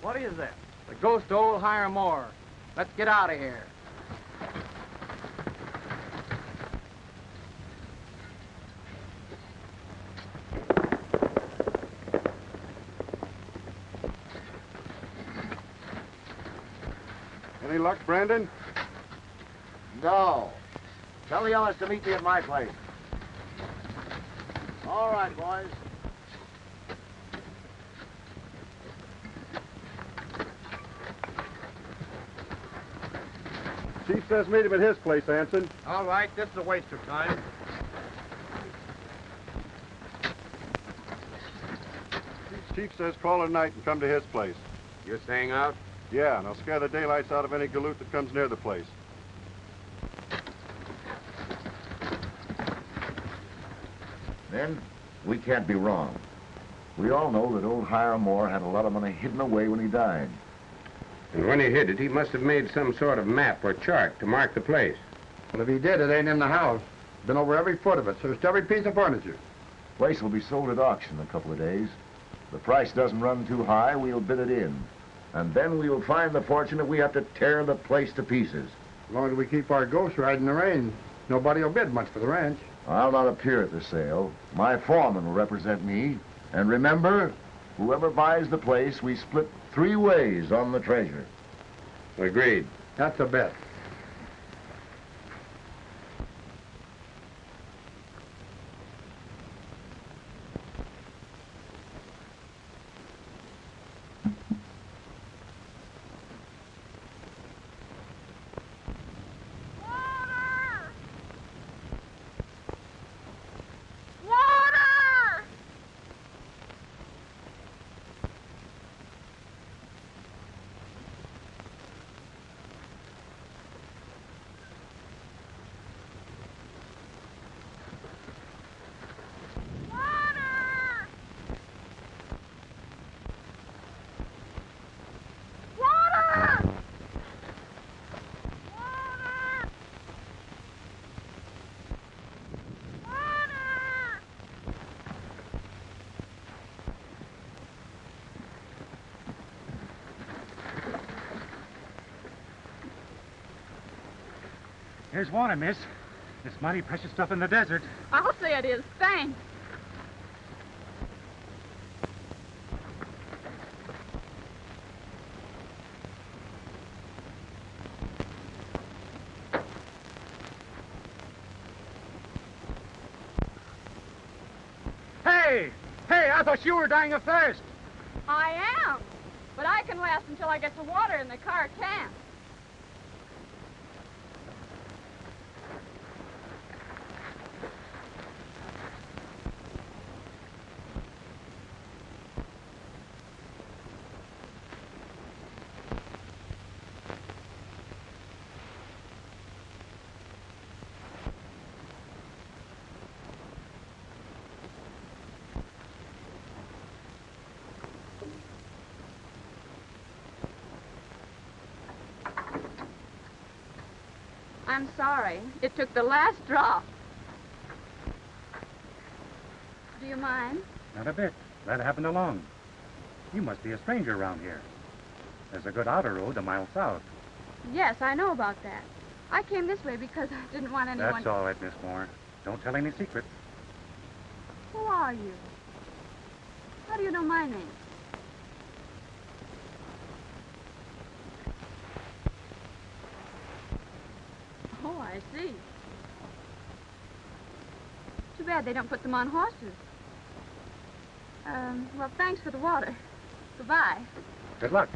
What is that? The ghost of old Hiram Moore. Let's get out of here. Any luck, Brandon? No. Tell the others to meet me at my place. All right, boys. Chief says meet him at his place, Anson. All right, this is a waste of time. Chief says call at night and come to his place. You're staying out? Yeah, and I'll scare the daylights out of any galoot that comes near the place. Then, we can't be wrong. We all know that old Hiram Moore had a lot of money hidden away when he died. And when he hid it, he must have made some sort of map or chart to mark the place. Well, if he did, it ain't in the house. Been over every foot of it, searched every piece of furniture. Place will be sold at auction in a couple of days. If the price doesn't run too high, we'll bid it in. And then we will find the fortune if we have to tear the place to pieces. As long as we keep our ghosts riding the range, nobody will bid much for the ranch. I'll not appear at the sale. My foreman will represent me. And remember, whoever buys the place, we split 3 ways on the treasure. Agreed. That's a bet. Here's water, miss. It's mighty precious stuff in the desert. I'll say it is. Thanks. Hey! Hey, I thought you were dying of thirst. I am. But I can last until I get to water and the car can't. I'm sorry. It took the last drop. Do you mind? Not a bit. That happened alone. You must be a stranger around here. There's a good outer road a mile south. Yes, I know about that. I came this way because I didn't want anyone... That's all right, Miss Moore. Don't tell any secrets. Who are you? How do you know my name? Oh, I see. Too bad they don't put them on horses. Well, thanks for the water. Goodbye. Good luck.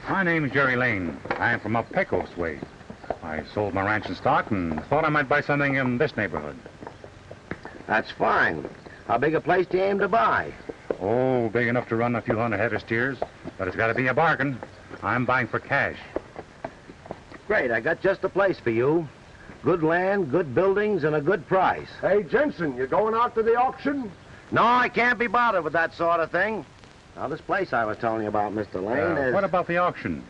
My name's Jerry Lane. I'm from up Pecos way. I sold my ranch and stock and thought I might buy something in this neighborhood. That's fine. How big a place do you aim to buy? Oh, big enough to run a few hundred head of steers, but it's got to be a bargain. I'm buying for cash. Great, I got just the place for you. Good land, good buildings, and a good price. Hey, Jensen, you going out to the auction? No, I can't be bothered with that sort of thing. Now, this place I was telling you about, Mr. Lane, is... What about the auction?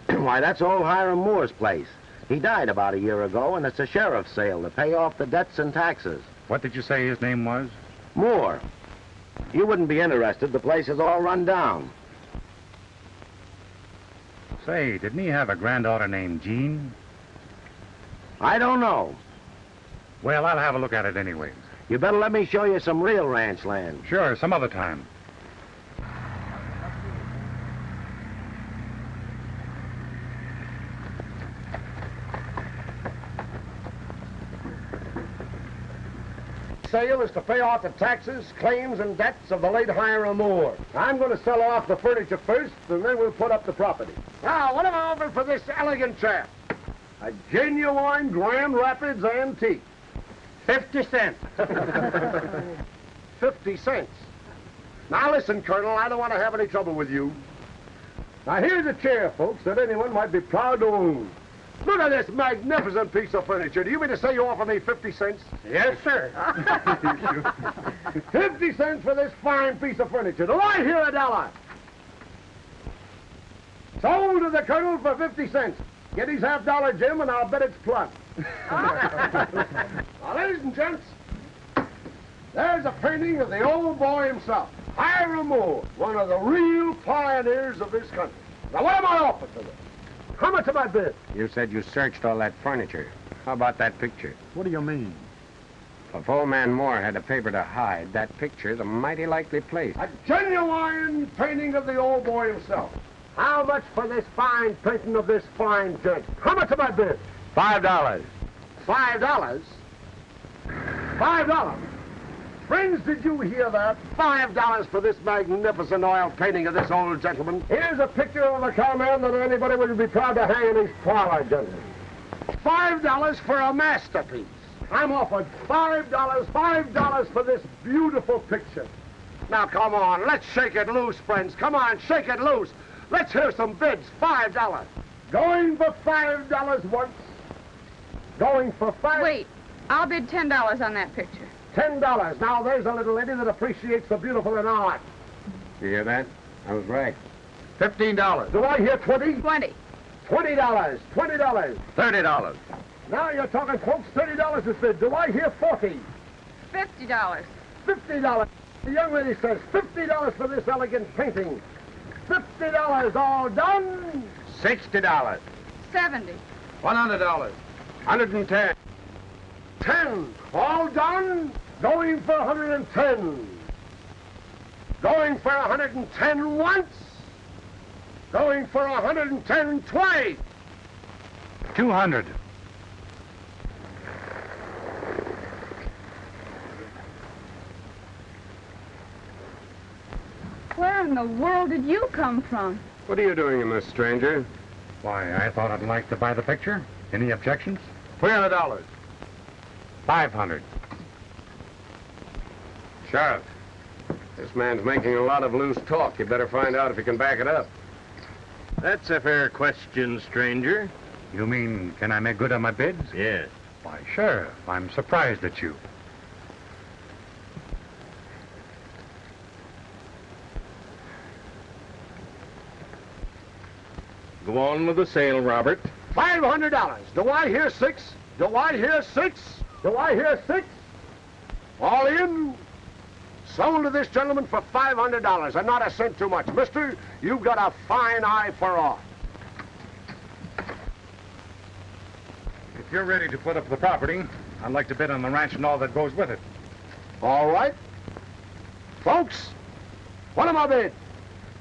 Why, that's old Hiram Moore's place. He died about a year ago, and it's a sheriff's sale to pay off the debts and taxes. What did you say his name was? Moore. You wouldn't be interested. The place is all run down. Say, didn't he have a granddaughter named Jean? I don't know. Well, I'll have a look at it anyway. You better let me show you some real ranch land. Sure, some other time. Sale is to pay off the taxes, claims, and debts of the late Hiram Moore. I'm going to sell off the furniture first, and then we'll put up the property. Now, what am I offering for this elegant chair? A genuine Grand Rapids antique. 50 cents. 50 cents. Now, listen, Colonel, I don't want to have any trouble with you. Now, here's a chair, folks, that anyone might be proud to own. Look at this magnificent piece of furniture. Do you mean to say you offer me 50 cents? Yes, sir. 50 cents for this fine piece of furniture. Do I hear $1? Sold to the Colonel for 50 cents. Get his $half, Jim, and I'll bet it's plumb. Now, ladies and gents, there's a painting of the old boy himself, Hiram Moore, one of the real pioneers of this country. Now, what am I offering for this? How much am I bid? You said you searched all that furniture. How about that picture? What do you mean? If old man Moore had a paper to hide, that picture's a mighty likely place. A genuine painting of the old boy himself. How much for this fine painting of this fine gent? How much am I bid? $5. $5? $5? Friends, did you hear that? $5 for this magnificent oil painting of this old gentleman. Here's a picture of a cowman that anybody would be proud to hang in his parlor, gentlemen. $5 for a masterpiece. I'm offered $5 for this beautiful picture. Now, come on, let's shake it loose, friends. Come on, shake it loose. Let's hear some bids. $5. Going for $5 once. Going for $5. Wait, I'll bid $10 on that picture. $10. Now, there's a little lady that appreciates the beautiful in art. You hear that? I was right. $15. Do I hear 20? 20. $20. $20. $30. Now you're talking, folks. $30 is bid. Do I hear 40? $50. $50. The young lady says $50 for this elegant painting. $50. All done. $60. 70. $100. 110. 10. All done. Going for 110. Going for 110 once. Going for 110 twice. 200. Where in the world did you come from? What are you doing in this, stranger? Why, I thought I'd like to buy the picture. Any objections? $300. 500. Sheriff, this man's making a lot of loose talk. You better find out if you can back it up. That's a fair question, stranger. You mean, can I make good on my bids? Yes. Why, Sheriff, I'm surprised at you. Go on with the sale, Robert. $500. Do I hear 6? Do I hear 6? Do I hear 6? All in. Sold to this gentleman for $500 and not a cent too much. Mister, you've got a fine eye for art. If you're ready to put up the property, I'd like to bid on the ranch and all that goes with it. All right. Folks, what am I bid?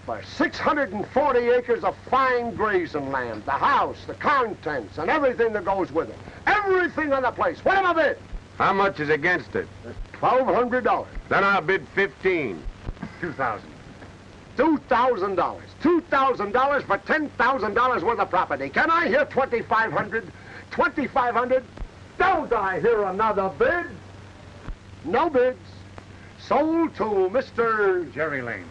For 640 acres of fine grazing land, the house, the contents, and everything that goes with it. Everything on the place. What am I bid? How much is against it? $1,200. Then I'll bid 15. 2,000. $2,000. $2,000 for $10,000 worth of property. Can I hear 2,500? $2,500. Don't I hear another bid? No bids. Sold to Mr. Jerry Lane.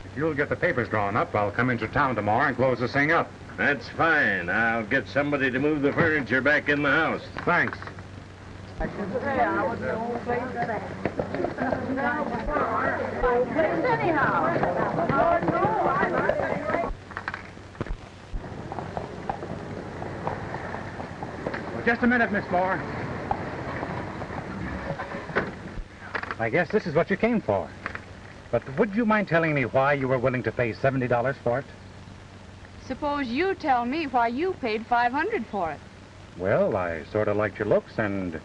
If you'll get the papers drawn up, I'll come into town tomorrow and close this thing up. That's fine. I'll get somebody to move the furniture back in the house. Thanks. Well, just a minute, Miss Moore. I guess this is what you came for. But would you mind telling me why you were willing to pay $70 for it? Suppose you tell me why you paid $500 for it. Well, I sort of liked your looks, and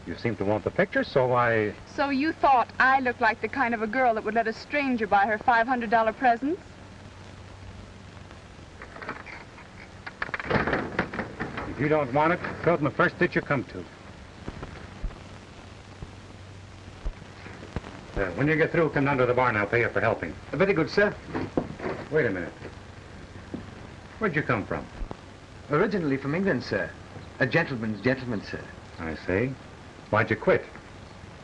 you seem to want the picture, so I... So you thought I looked like the kind of a girl that would let a stranger buy her $500 presents? If you don't want it, go in the first ditch you come to. When you get through, come down to the barn. I'll pay you for helping. Very good, sir. Wait a minute. Where'd you come from? Originally from England, sir. A gentleman's gentleman, sir. I see. Why'd you quit?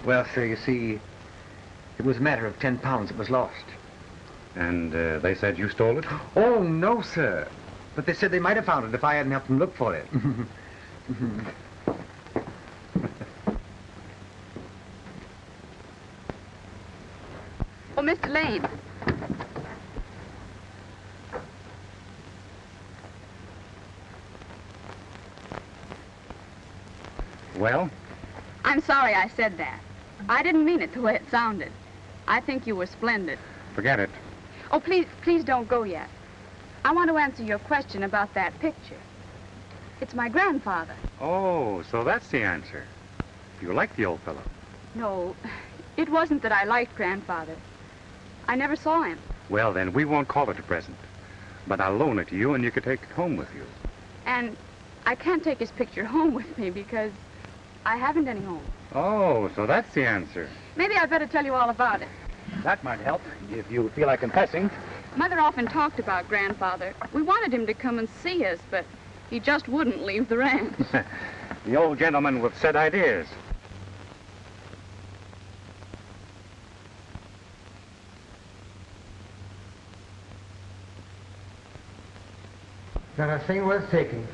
Well, sir, you see, it was a matter of £10 that was lost. And they said you stole it? Oh, no, sir. But they said they might have found it if I hadn't helped them look for it. Oh, Mr. Lane. Well? I'm sorry I said that. I didn't mean it the way it sounded. I think you were splendid. Forget it. Oh, please don't go yet. I want to answer your question about that picture. It's my grandfather. Oh, so that's the answer. You like the old fellow. No, it wasn't that I liked Grandfather. I never saw him. Well, then, we won't call it a present. But I'll loan it to you, and you can take it home with you. And I can't take his picture home with me because I haven't any home. Oh, so that's the answer. Maybe I'd better tell you all about it. That might help, if you feel like confessing. Mother often talked about Grandfather. We wanted him to come and see us, but he just wouldn't leave the ranch. The old gentleman with set ideas. Not a thing worth taking.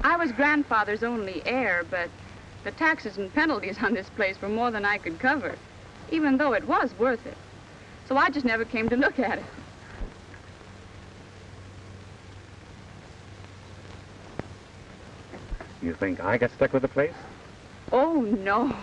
I was Grandfather's only heir, but the taxes and penalties on this place were more than I could cover, even though it was worth it. So I just never came to look at it. You think I got stuck with the place? Oh, no.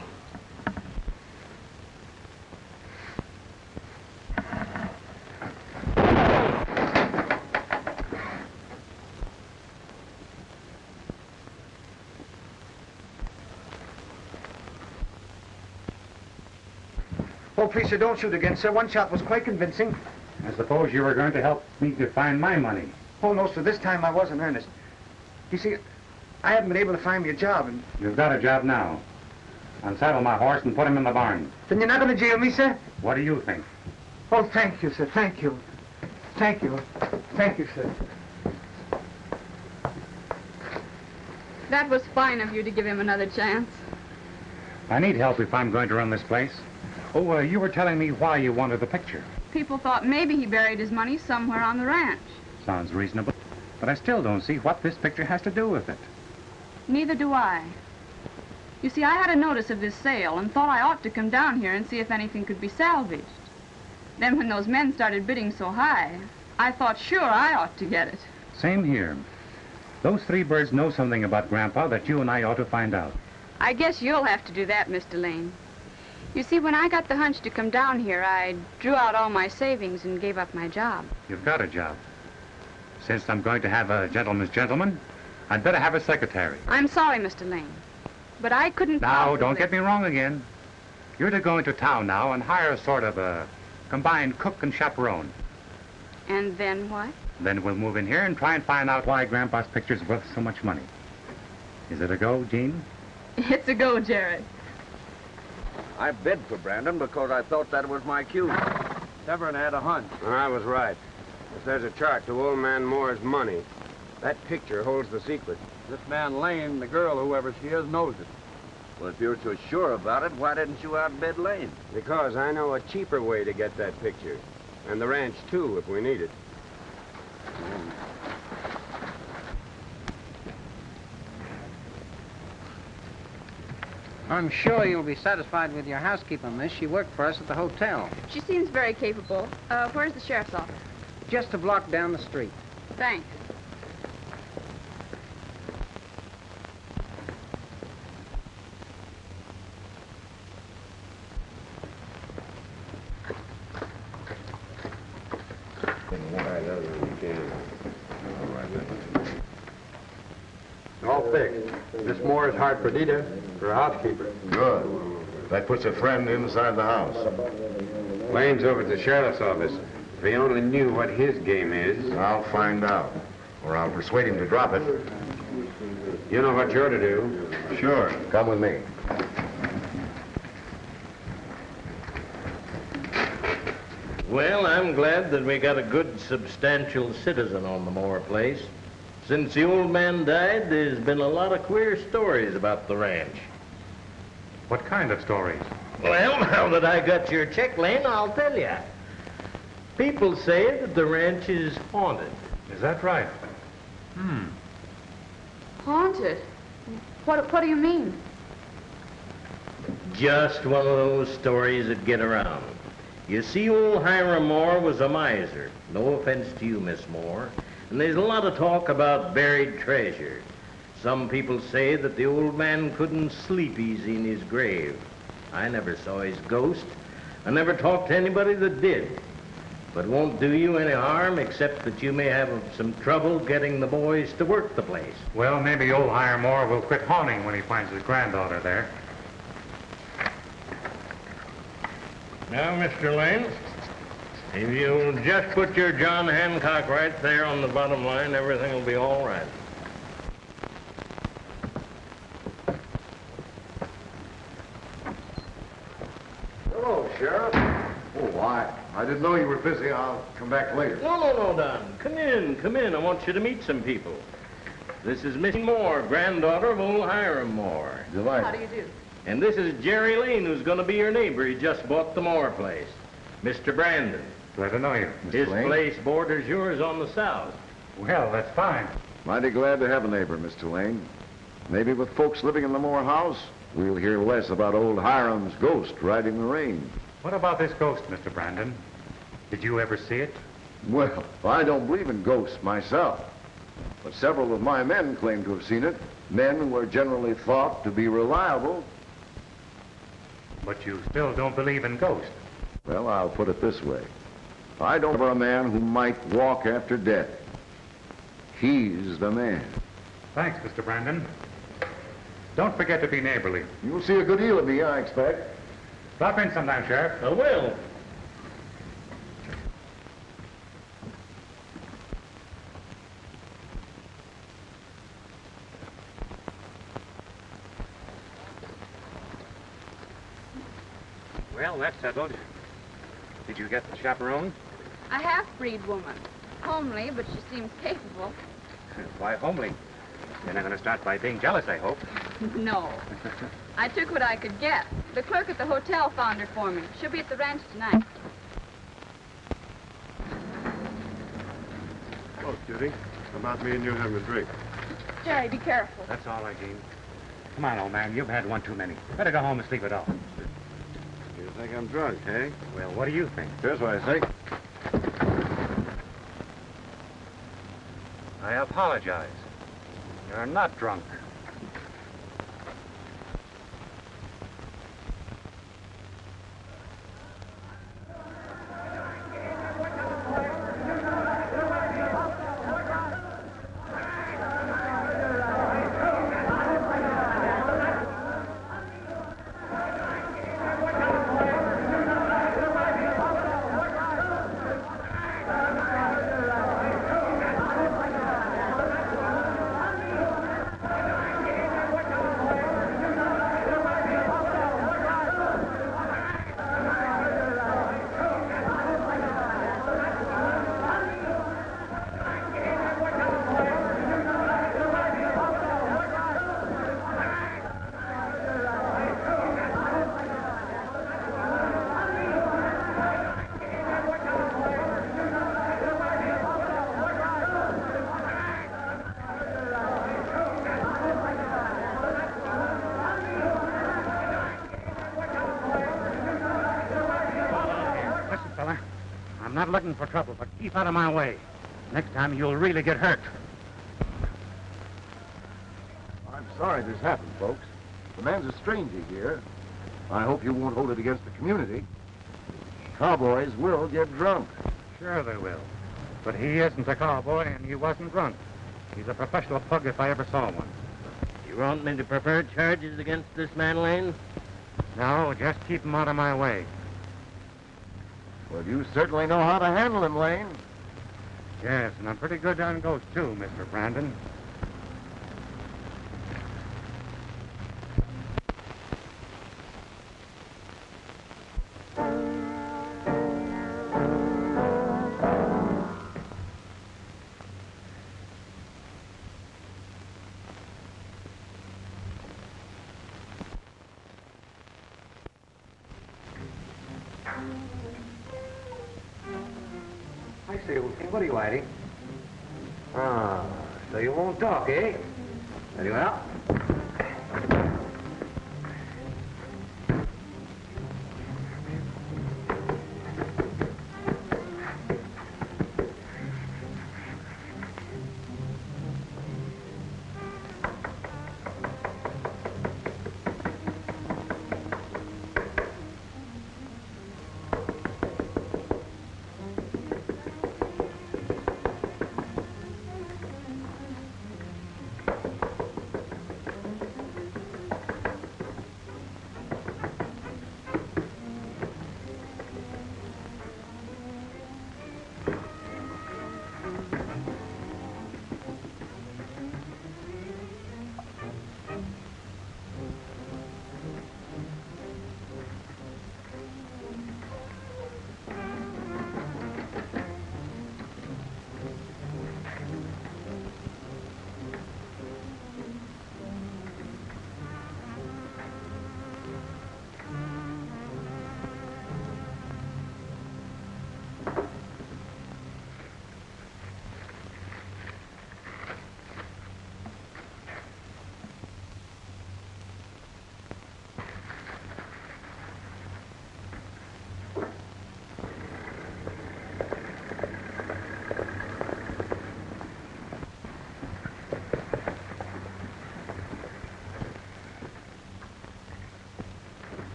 Oh, please, sir, don't shoot again, sir. One shot was quite convincing. I suppose you were going to help me to find my money. Oh, no, sir, this time I was in earnest. You see, I haven't been able to find me a job, and... You've got a job now. Unsaddle my horse and put him in the barn. Then you're not going to jail me, sir? What do you think? Oh, thank you, sir, thank you. Thank you. Thank you, sir. That was fine of you to give him another chance. I need help if I'm going to run this place. Oh, you were telling me why you wanted the picture. People thought maybe he buried his money somewhere on the ranch. Sounds reasonable. But I still don't see what this picture has to do with it. Neither do I. You see, I had a notice of this sale and thought I ought to come down here and see if anything could be salvaged. Then when those men started bidding so high, I thought sure I ought to get it. Same here. Those three birds know something about Grandpa that you and I ought to find out. I guess you'll have to do that, Mr. Lane. You see, when I got the hunch to come down here, I drew out all my savings and gave up my job. You've got a job. Since I'm going to have a gentleman's gentleman, I'd better have a secretary. I'm sorry, Mr. Lane, but I couldn't Now, possibly... don't get me wrong again. You're to go into town now and hire a sort of a combined cook and chaperone. And then what? Then we'll move in here and try and find out why Grandpa's picture's worth so much money. Is it a go, Jean? It's a go, Jared. I bid for Brandon because I thought that was my cue. Severn had a hunch. And I was right. If there's a chart to old man Moore's money, that picture holds the secret. This man Lane, the girl, whoever she is, knows it. Well, if you're so sure about it, why didn't you outbid Lane? Because I know a cheaper way to get that picture. And the ranch, too, if we need it. I'm sure you'll be satisfied with your housekeeper, miss. She worked for us at the hotel. She seems very capable. Where's the sheriff's office? Just a block down the street. Thanks. All fixed. Miss Moore is hired Perdita for a housekeeper. Good. That puts a friend inside the house. Lane's over at the sheriff's office. If he only knew what his game is. I'll find out. Or I'll persuade him to drop it. You know what you're to do. Sure. Come with me. Well, I'm glad that we got a good, substantial citizen on the Moore place. Since the old man died, there's been a lot of queer stories about the ranch. What kind of stories? Well, now that I got your check, Lane, I'll tell you. People say that the ranch is haunted. Is that right? Haunted? What do you mean? Just one of those stories that get around. You see, old Hiram Moore was a miser. No offense to you, Miss Moore. And there's a lot of talk about buried treasure. Some people say that the old man couldn't sleep easy in his grave. I never saw his ghost. I never talked to anybody that did. But it won't do you any harm except that you may have some trouble getting the boys to work the place. Well, maybe old Hiram Moore will quit haunting when he finds his granddaughter there. Now, Mr. Lane, if you'll just put your John Hancock right there on the bottom line, everything will be all right. Hello, Sheriff. Oh, I didn't know you were busy. I'll come back later. No, Don. Come in. I want you to meet some people. This is Miss Moore, granddaughter of old Hiram Moore. Delighted. How do you do? And this is Jerry Lane, who's going to be your neighbor. He just bought the Moore place. Mr. Brandon. Glad to know you. His Lane? place borders yours on the south. Well, that's fine. Mighty glad to have a neighbor, Mr. Lane. Maybe with folks living in the Moore house, we'll hear less about old Hiram's ghost riding the range. What about this ghost, Mr. Brandon? Did you ever see it? Well, I don't believe in ghosts myself. But several of my men claim to have seen it. Men who are generally thought to be reliable. But you still don't believe in ghosts. Well, I'll put it this way. I don't know a man who might walk after death. He's the man. Thanks, Mr. Brandon. Don't forget to be neighborly. You'll see a good deal of me, I expect. Stop in sometime, Sheriff. I will. Well, that's settled. Did you get the chaperone? A half-breed woman. Homely, but she seems capable. Why homely? You're not going to start by being jealous, I hope. No. I took what I could get. The clerk at the hotel found her for me. She'll be at the ranch tonight. Oh, Judy. How about me and you having a drink? Jerry, be careful. That's all right, Jean. Come on, old man. You've had one too many. Better go home and sleep it off. You think I'm drunk, eh? Well, what do you think? Here's what I think. I apologize. You're not drunk. not looking for trouble, but keep out of my way. Next time you'll really get hurt. I'm sorry this happened, folks. The man's a stranger here. I hope you won't hold it against the community. Cowboys will get drunk. Sure they will. But he isn't a cowboy, and he wasn't drunk. He's a professional pug if I ever saw one. You want me to prefer charges against this man, Lane? No, just keep him out of my way. Well, you certainly know how to handle him, Lane. Yes, and I'm pretty good on ghosts, too, Mr. Brandon. I say, old thing, what are you hiding? Ah, so you won't talk, eh? Very well.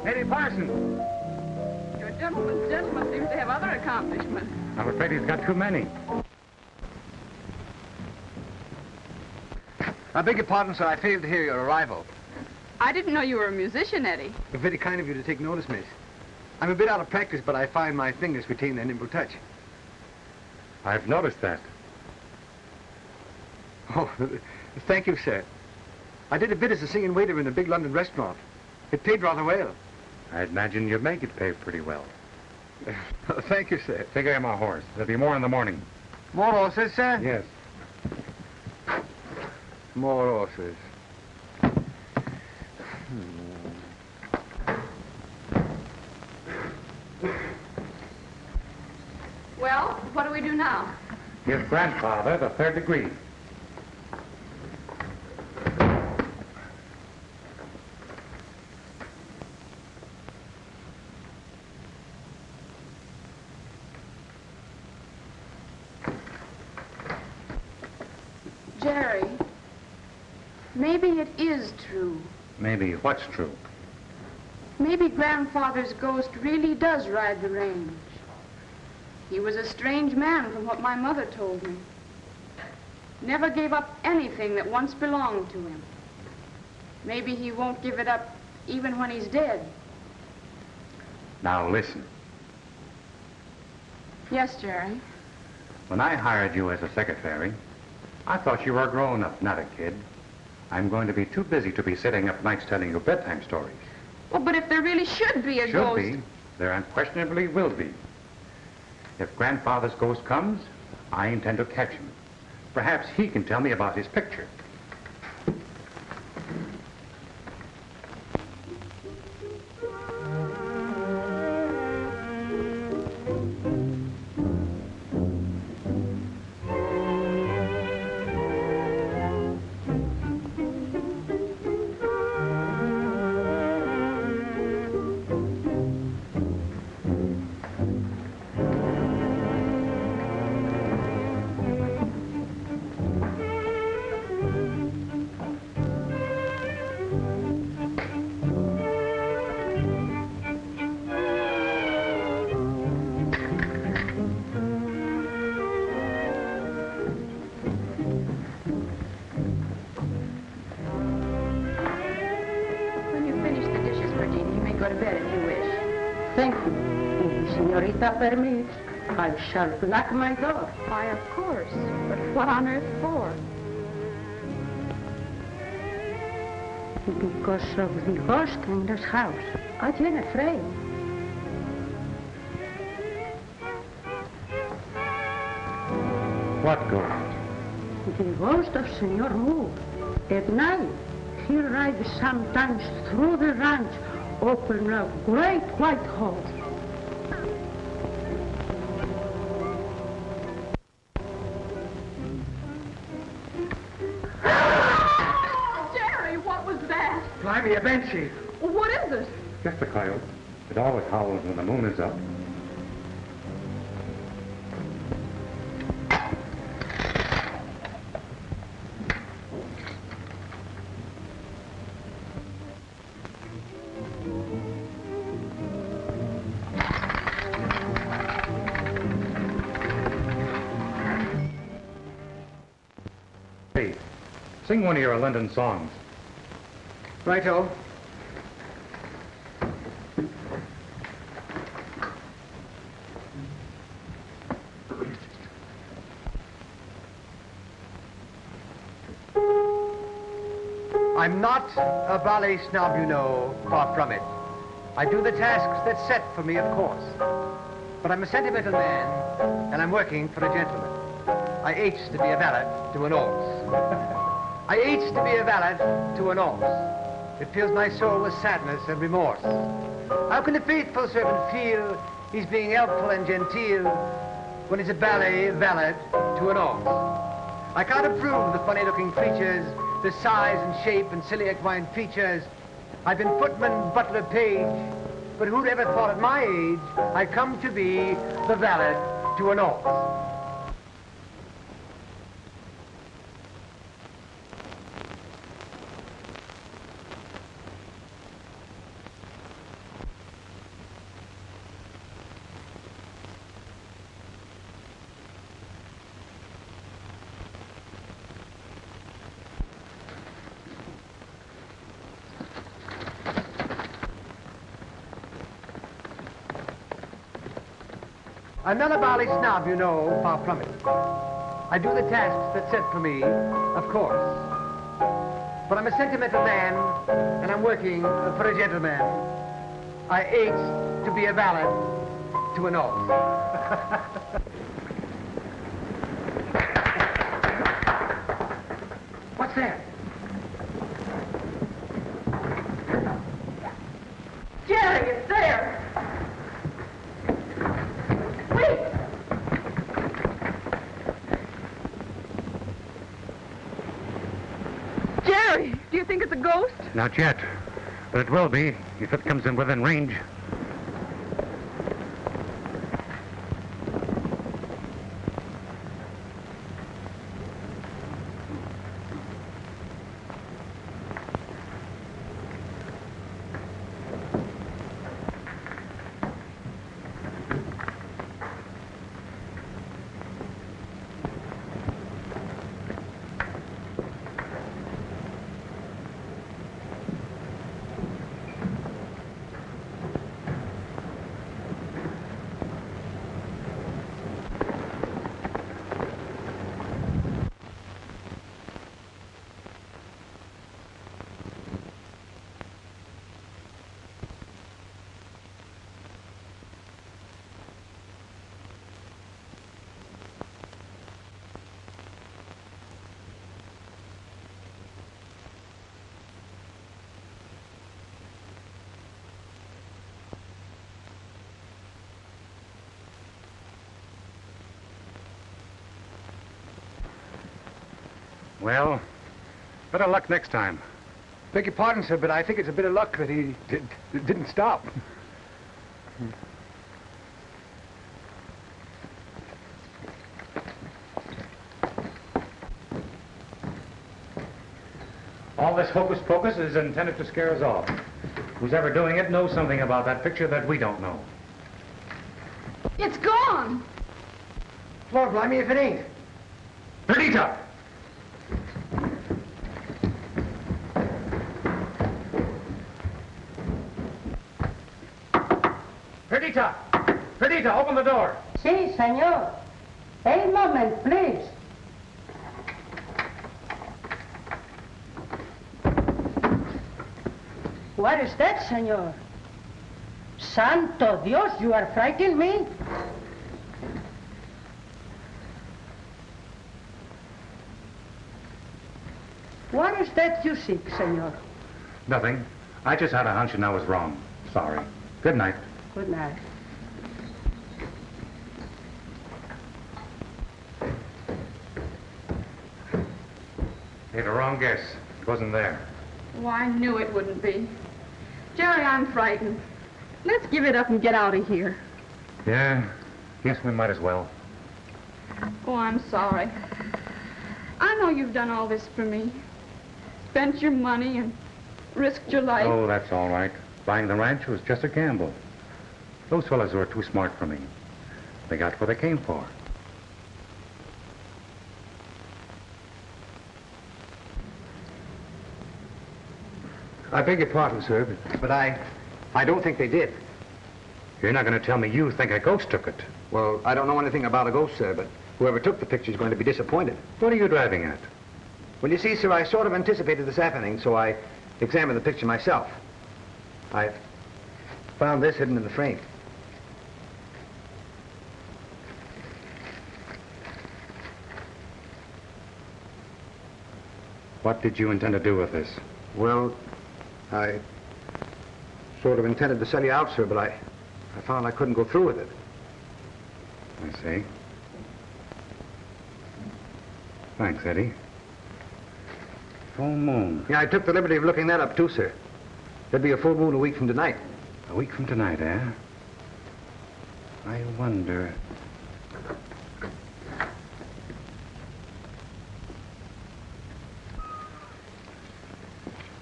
Lady Parson. Your gentleman seems to have other accomplishments. I'm afraid he's got too many. I beg your pardon, sir. I failed to hear your arrival. I didn't know you were a musician, Eddie. Very kind of you to take notice, miss. I'm a bit out of practice, but I find my fingers retain their nimble touch. I've noticed that. Oh, thank you, sir. I did a bit as a singing waiter in a big London restaurant. It paid rather well. I imagine you'd make it pay pretty well. Thank you, sir. Take care of my horse. There'll be more in the morning. More horses, sir? Yes. More horses. Well, what do we do now? Give grandfather the third degree. Jerry, maybe it is true. Maybe what's true? Maybe Grandfather's ghost really does ride the range. He was a strange man from what my mother told me. Never gave up anything that once belonged to him. Maybe he won't give it up even when he's dead. Now listen. Yes, Jerry. When I hired you as a secretary, I thought you were a grown-up, not a kid. I'm going to be too busy to be sitting up nights telling you bedtime stories. Well, but if there really should be a ghost... Should be. There unquestionably will be. If Grandfather's ghost comes, I intend to catch him. Perhaps he can tell me about his picture. senorita permits, I shall lock my door. Why, of course. But what on earth for? Because of the ghost in this house. I am afraid. What ghost? The ghost of Senor Moore. At night, he rides sometimes through the ranch, open a great white hole. Jerry, what was that? Blimey, a banshee. What is it? Just a coyote. It always howls when the moon is up. Hey, sing one of your London songs. Righto. I'm not a ballet snob, you know, far from it. I do the tasks that's set for me, of course. But I'm a sentimental man, and I'm working for a gentleman. I aches to be a valet to an horse. I aches to be a valet to an horse. It fills my soul with sadness and remorse. How can a faithful servant feel he's being helpful and genteel when he's a ballet valet to an horse? I can't approve the funny-looking creatures, the size and shape and silly equine features. I've been footman, butler, page, but who'd ever thought at my age I'd come to be the valet to an horse? I'm not a ballet snob, you know, far from it. I do the tasks that's set for me, of course. But I'm a sentimental man, and I'm working for a gentleman. I ache to be a valet to an horse. What's that? Jerry, it's there. Jerry, do you think it's a ghost? Not yet, but it will be if it comes in within range. Well, better luck next time. Beg your pardon, sir, but I think it's a bit of luck that he didn't stop. All this hocus pocus is intended to scare us off. Who's ever doing it knows something about that picture that we don't know. It's gone. Lord, blimey if it ain't. Perdita! Perdita! Perdita! Senorita, open the door. Si, senor. A moment, please. What is that, senor? Santo Dios, you are frightening me. What is that you seek, senor? Nothing. I just had a hunch and I was wrong. Sorry. Good night. Good night. Made a wrong guess. It wasn't there. Oh, I knew it wouldn't be. Jerry, I'm frightened. Let's give it up and get out of here. Yeah, guess we might as well. Oh, I'm sorry. I know you've done all this for me. Spent your money and risked your life. Oh, that's all right. Buying the ranch was just a gamble. Those fellas were too smart for me. They got what they came for. I beg your pardon, sir, but I don't think they did. You're not going to tell me you think a ghost took it. Well, I don't know anything about a ghost, sir, but whoever took the picture is going to be disappointed. What are you driving at? Well, you see, sir, I sort of anticipated this happening, so I examined the picture myself. I found this hidden in the frame. What did you intend to do with this? Well, I sort of intended to sell you out, sir, but I found I couldn't go through with it. I see. Thanks, Eddie. Full moon. Yeah, I took the liberty of looking that up, too, sir. There'd be a full moon a week from tonight. A week from tonight, eh? I wonder...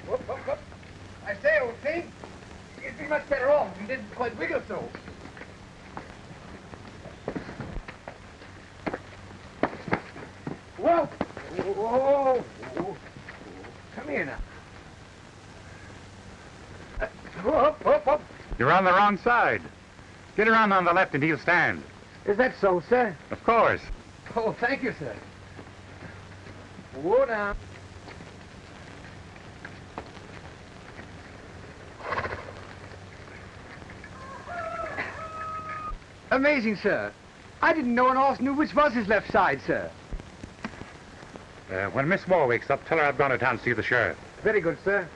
Whoop, whoop, whoop. I say, old thing, you'd be much better off if you didn't quite wiggle so. Whoa! Whoa! Whoa. Come here now. Whoop, whoop, whoop. You're on the wrong side. Get around on the left and he'll stand. Is that so, sir? Of course. Oh, thank you, sir. Whoa now. Amazing, sir. I didn't know an horse knew which was his left side, sir. When Miss Moore wakes up, tell her I've gone to town to see the sheriff. Very good, sir.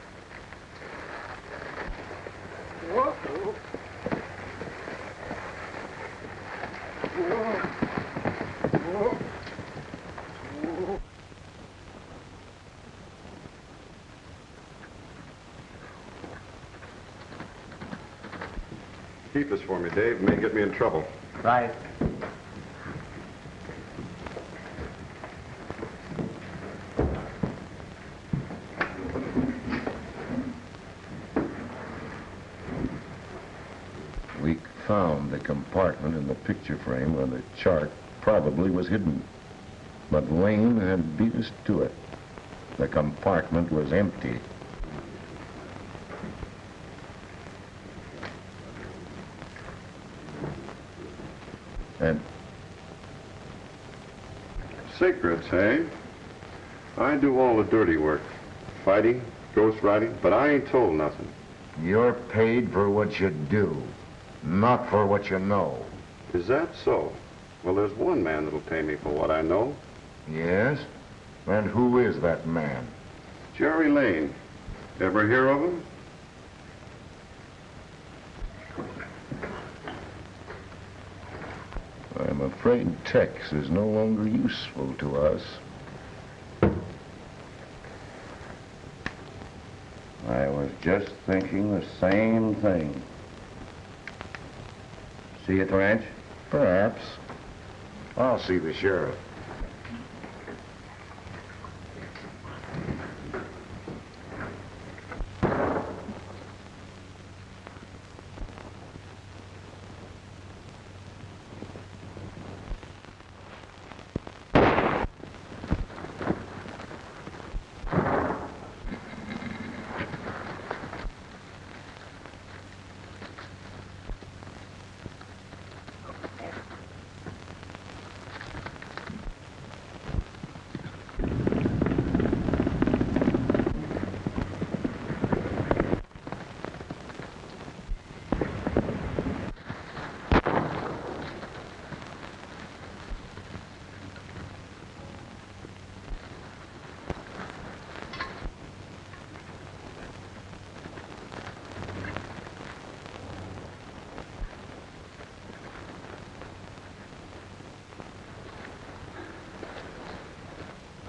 Whoa, whoa. Whoa. Whoa. Whoa. Keep this for me, Dave. It may get me in trouble. Right. We found the compartment in the picture frame where the chart probably was hidden. But Lane had beat us to it. The compartment was empty. And Secrets, hey? I do all the dirty work. Fighting, ghost writing, but I ain't told nothing. you're paid for what you do, not for what you know. Is that so? Well, there's one man that'll pay me for what I know. Yes? And who is that man? Jerry Lane. Ever hear of him? I'm afraid Tex is no longer useful to us. I was just thinking the same thing. See you at the ranch? Perhaps. I'll see the sheriff.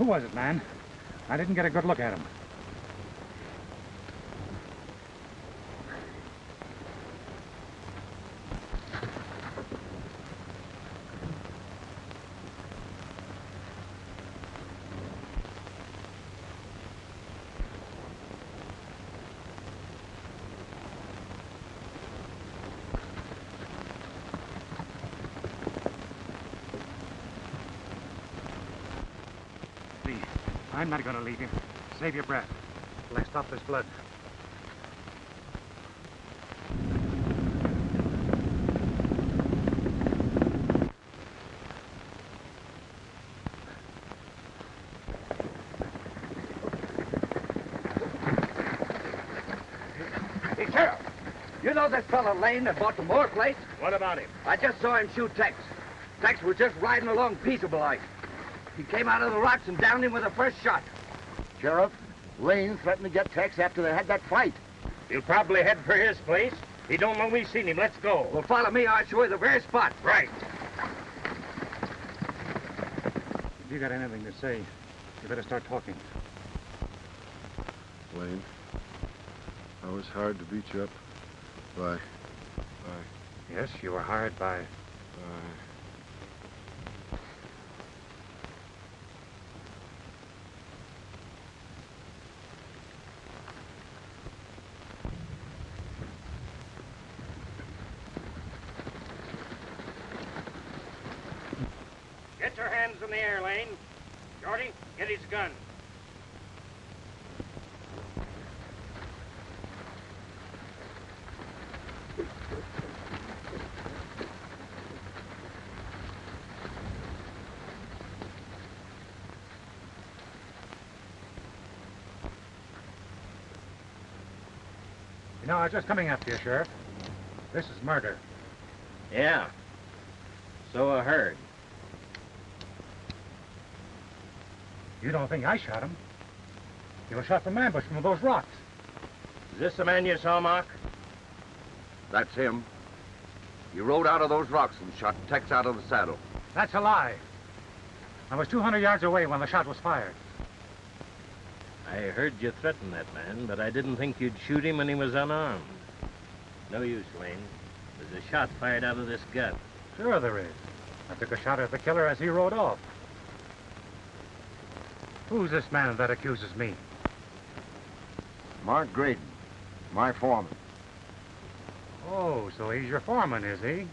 Who was it, man? I didn't get a good look at him. I'm not going to leave him. Save your breath. Let's stop this blood. Hey, Sheriff, you know this fellow Lane that bought the Moore place? What about him? I just saw him shoot Tex. Tex was just riding along peaceable like. He came out of the rocks and downed him with the first shot. Sheriff, Lane threatened to get Tex after they had that fight. He'll probably head for his place. He don't know we seen him. Let's go. Well, follow me. I'll show you the very spot. Right. If you got anything to say, you better start talking. Lane, I was hard to beat you up by... Yes, you were hired by... Get your hands in the air, Lane. Shorty, get his gun. You know, I was just coming after you, Sheriff. This is murder. Yeah. So I heard. You don't think I shot him? He was shot from ambush from those rocks. Is this the man you saw, Mark? That's him. He rode out of those rocks and shot Tex out of the saddle. That's a lie. I was 200 yards away when the shot was fired. I heard you threaten that man, but I didn't think you'd shoot him when he was unarmed. No use, Lane. There's a shot fired out of this gun. Sure there is. I took a shot at the killer as he rode off. Who's this man that accuses me? Mark Graydon, my foreman. Oh, so he's your foreman, is he? And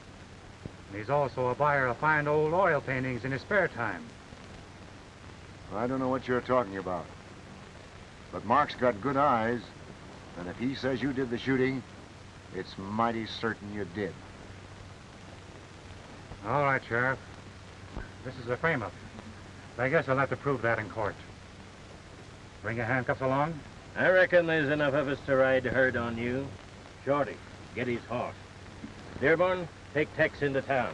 he's also a buyer of fine old oil paintings in his spare time. I don't know what you're talking about. But Mark's got good eyes, and if he says you did the shooting, it's mighty certain you did. All right, Sheriff. This is a frame-up. I guess I'll have to prove that in court. Bring your handcuffs along? I reckon there's enough of us to ride herd on you. Shorty, get his horse. Dearborn, take Tex into town.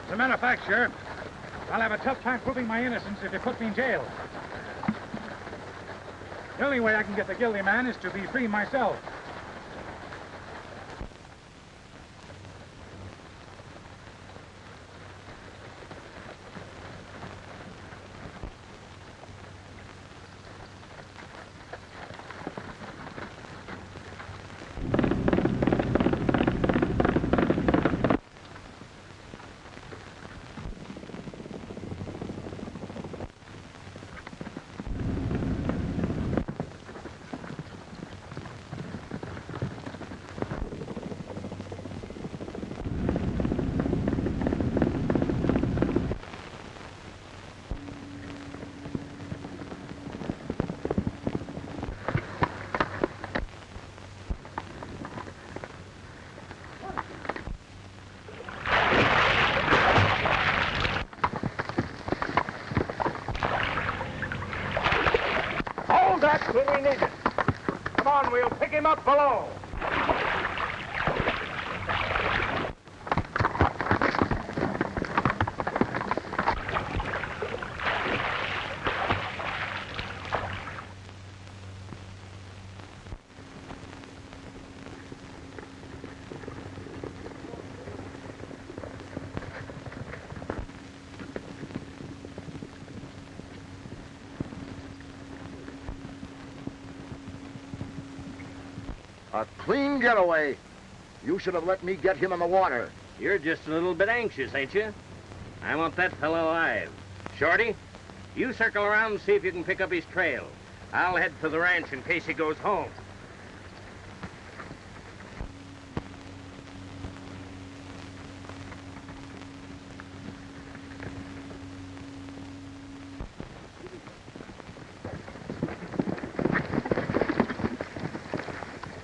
As a matter of fact, Sheriff, I'll have a tough time proving my innocence if you put me in jail. The only way I can get the guilty man is to be free myself. That's what we needed. Come on, we'll pick him up below. A clean getaway. You should have let me get him in the water. You're just a little bit anxious, ain't you? I want that fellow alive. Shorty, you circle around and see if you can pick up his trail. I'll head for the ranch in case he goes home.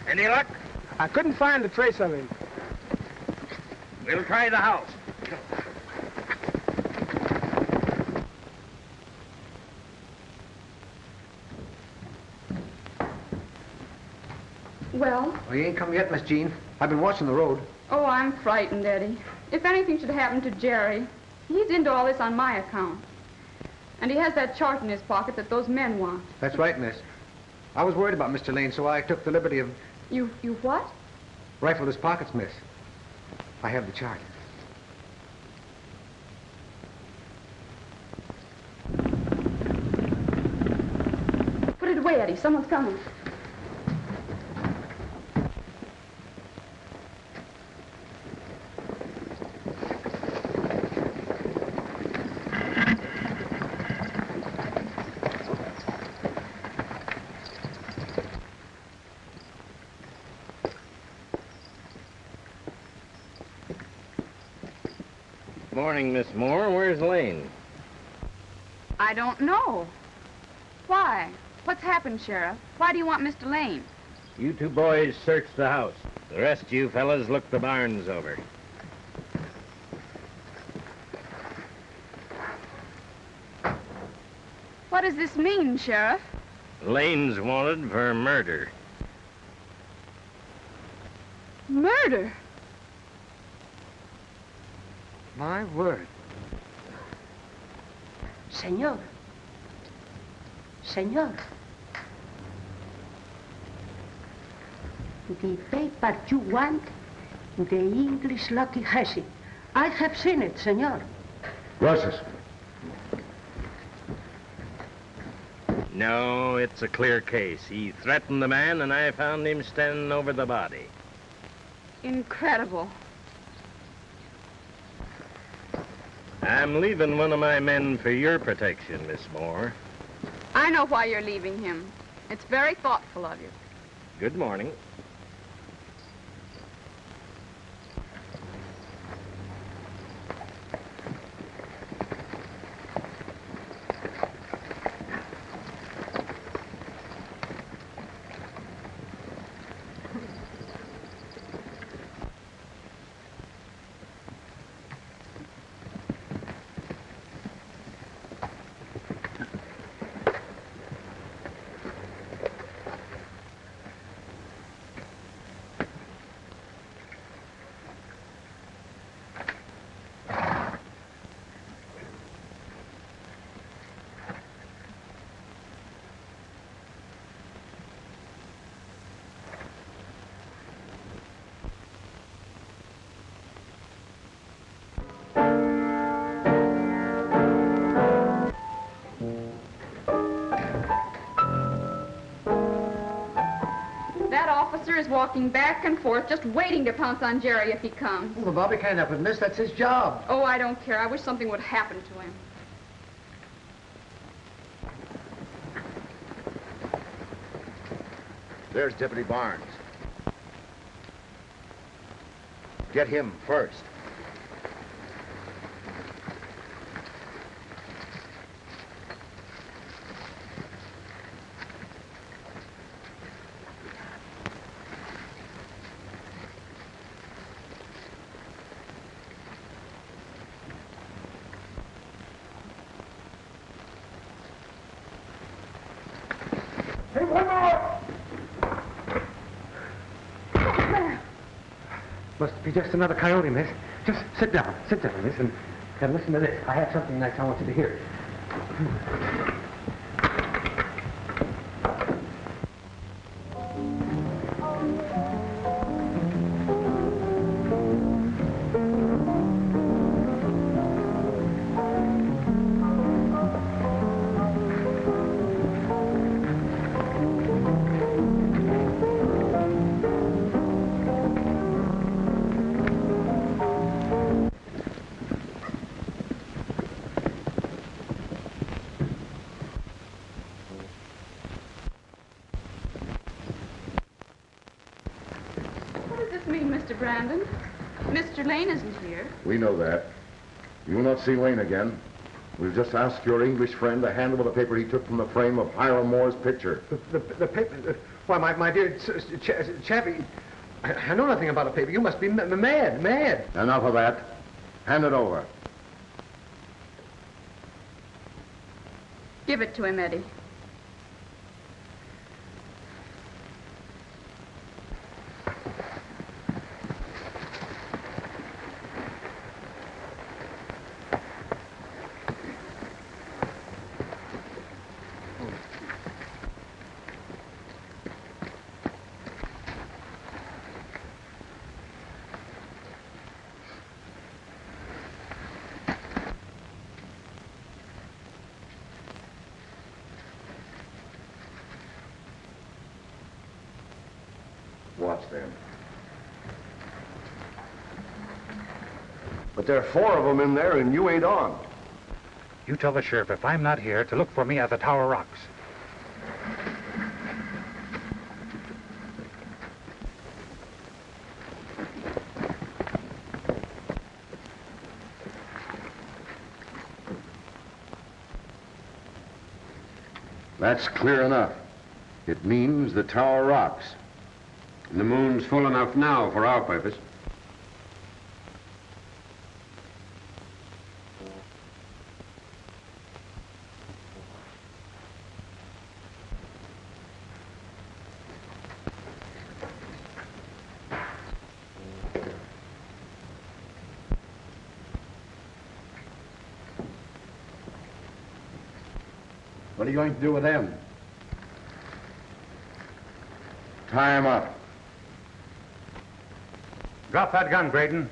Any luck? I couldn't find a trace of him. We'll try the house. Well? Well, you ain't come yet, Miss Jean. I've been watching the road. Oh, I'm frightened, Eddie. If anything should happen to Jerry, he's into all this on my account. And he has that chart in his pocket that those men want. That's right, miss. I was worried about Mr. Lane, so I took the liberty of... You what? Rifled his pockets, miss. I have the chart. Put it away, Eddie. Someone's coming. Morning, Miss Moore. Where's Lane? I don't know. Why? What's happened, Sheriff? Why do you want Mr. Lane? You two boys search the house. The rest of you fellas look the barns over. What does this mean, Sheriff? Lane's wanted for murder. Murder? My word. Senor. Senor. The paper you want, the English lucky has it. I have seen it, senor. Gracias. No, it's a clear case. He threatened the man, and I found him standing over the body. Incredible. I'm leaving one of my men for your protection, Miss Moore. I know why you're leaving him. It's very thoughtful of you. Good morning. Is walking back and forth, just waiting to pounce on Jerry if he comes. Well, Bobby can't help it, miss. That's his job. Oh, I don't care. I wish something would happen to him. There's Deputy Barnes. Get him first. Must be just another coyote, miss. Just sit down, miss, and listen to this. I have something nice I want you to hear. Mr. Brandon. Mr. Lane isn't here. We know that. You will not see Lane again. We've just asked your English friend to hand over the paper he took from the frame of Hiram Moore's picture. The paper? Why, my dear Chappie, I know nothing about a paper. You must be mad. Enough of that. Hand it over. Give it to him, Eddie. Watch them. But there are 4 of them in there, and you ain't on. You tell the sheriff if I'm not here to look for me at the Tower Rocks. That's clear enough. It means the Tower Rocks. And the moon's full enough now for our purpose. What are you going to do with them? Tie him up. Drop that gun, Graydon.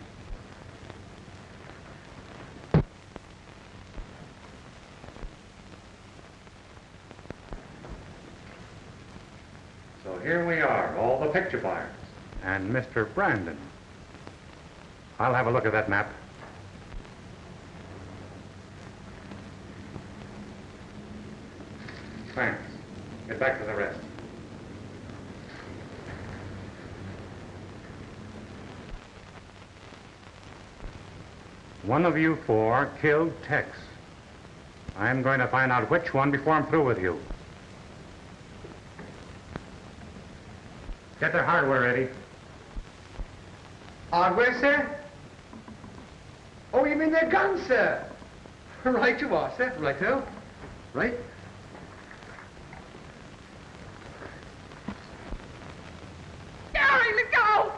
So here we are, all the picture buyers. And Mr. Brandon. I'll have a look at that map. Thanks. Get back to the rest. One of you 4 killed Tex. I'm going to find out which one before I'm through with you. Get their hardware ready. Hardware, sir? Oh, you mean their guns, sir? Right you are, sir. Righto. Right. Gary, let go!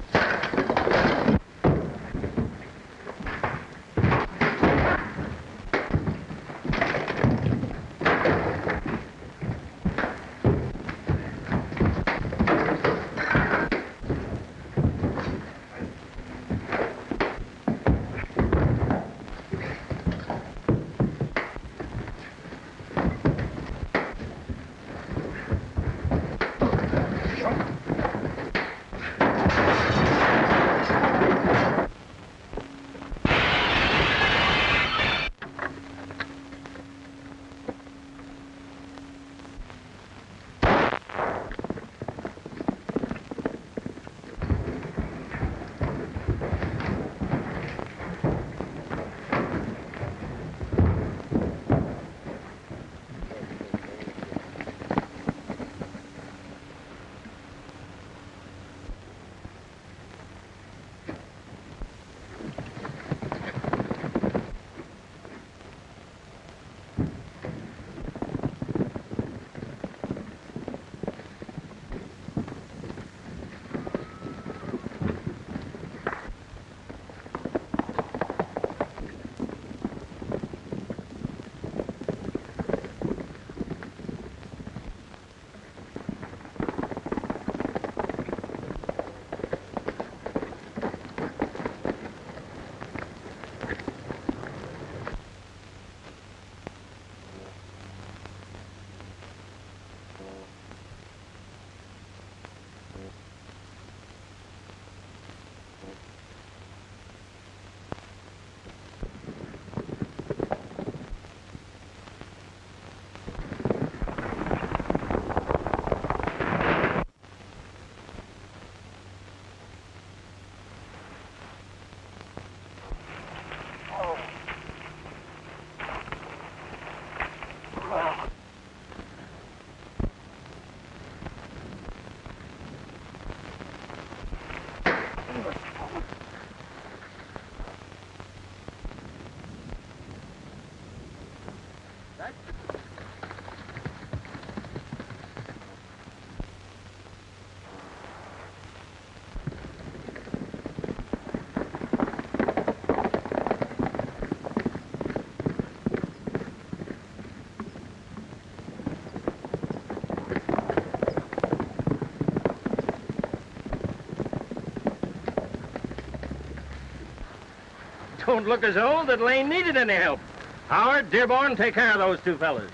don't look as though that Lane needed any help. Howard, Dearborn, take care of those two fellas.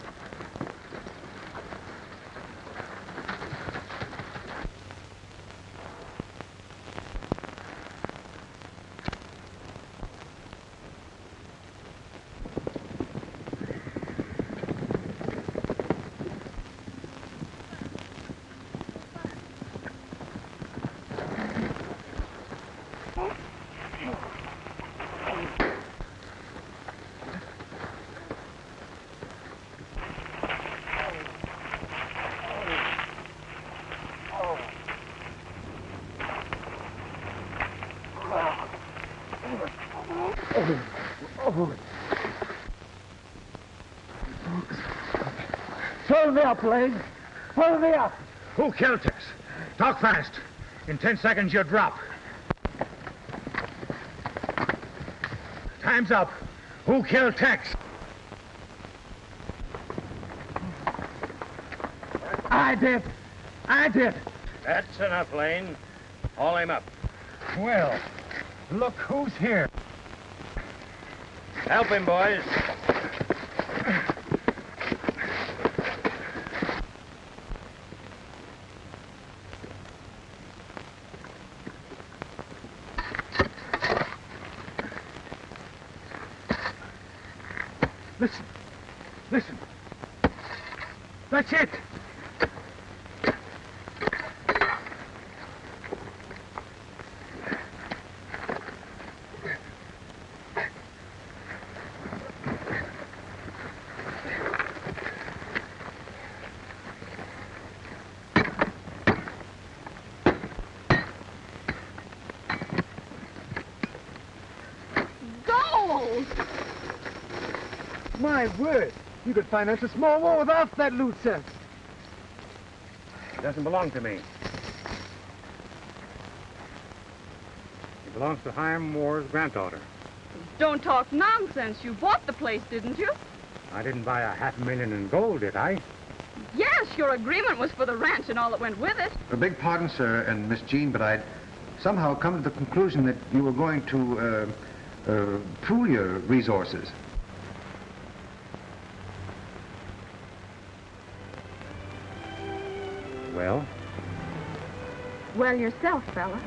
Pull me up, Lane. Pull me up. Who killed Tex? Talk fast. In 10 seconds, you'll drop. Time's up. Who killed Tex? I did. I did. That's enough, Lane. Haul him up. Well, look who's here. Help him, boys. Listen. Listen. That's it. My word, you could finance a small war with half that loot, sir. It doesn't belong to me. It belongs to Hiram Moore's granddaughter. Don't talk nonsense. You bought the place, didn't you? I didn't buy $500,000 in gold, did I? Yes, your agreement was for the ranch and all that went with it. A big pardon, sir, and Miss Jean, but I'd somehow come to the conclusion that you were going to pool your resources. Well? Well, yourself, fella.